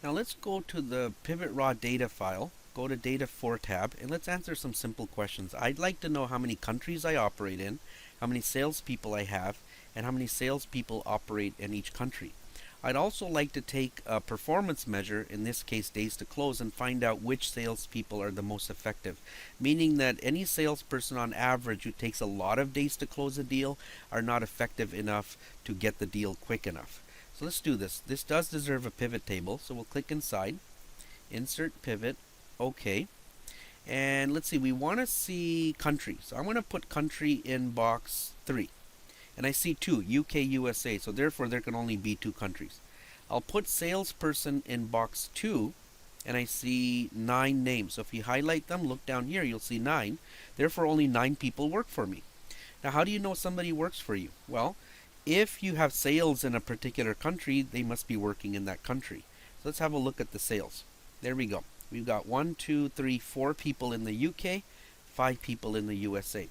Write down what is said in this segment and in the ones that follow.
Now let's go to the pivot raw data file, go to data 4 tab, and let's answer some simple questions. I'd like to know how many countries I operate in, how many salespeople I have, and how many salespeople operate in each country. I'd also like to take a performance measure, in this case days to close, and find out which salespeople are the most effective. Meaning that any salesperson on average who takes a lot of days to close a deal are not effective enough to get the deal quick enough. So let's do this. This does deserve a pivot table, so we'll click inside, insert pivot, OK. And let's see, we want to see country. So I'm going to put country in box 3. And I see 2, UK, USA, so therefore there can only be 2 countries. I'll put salesperson in box 2, and I see 9 names. So if you highlight them, look down here, you'll see 9. Therefore only 9 people work for me. Now how do you know somebody works for you? Well, if you have sales in a particular country, they must be working in that country. So let's have a look at the sales. There we go. We've got 1, 2, 3, 4 people in the UK, 5 people in the USA.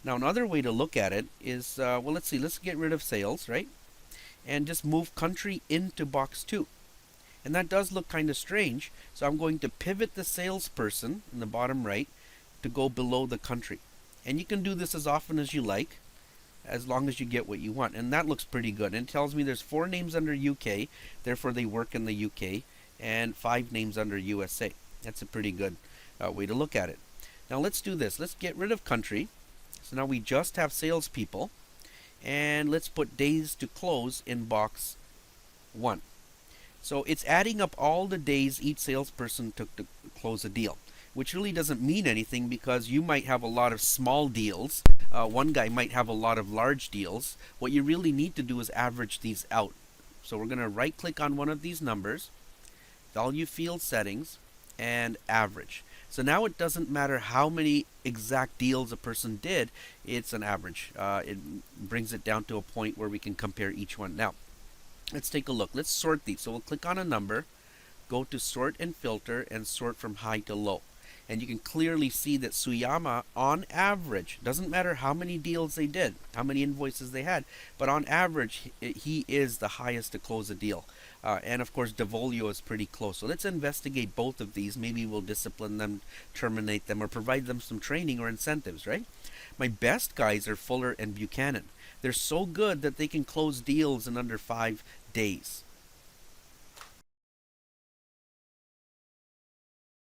Now another way to look at it is, well, let's see, let's get rid of sales, right? And just move country into box 2. And that does look kind of strange, so I'm going to pivot the salesperson in the bottom right to go below the country. And you can do this as often as you like, as long as you get what you want. And that looks pretty good. And it tells me there's 4 names under UK, therefore they work in the UK, and 5 names under USA. That's a pretty good way to look at it. Now let's do this. Let's get rid of country. So now we just have salespeople, and let's put days to close in box 1. So it's adding up all the days each salesperson took to close a deal, which really doesn't mean anything because you might have a lot of small deals. One guy might have a lot of large deals. What you really need to do is average these out. So we're going to right click on one of these numbers, value field settings, and average. So now it doesn't matter how many exact deals a person did, it's an average. It brings it down to a point where we can compare each one. Now, let's take a look. Let's sort these. So we'll click on a number, go to sort and filter, and sort from high to low. And you can clearly see that Suyama, on average, doesn't matter how many deals they did, how many invoices they had, but on average, he is the highest to close a deal. And of course, Devolio is pretty close. So let's investigate both of these. Maybe we'll discipline them, terminate them, or provide them some training or incentives, right? My best guys are Fuller and Buchanan. They're so good that they can close deals in under 5 days.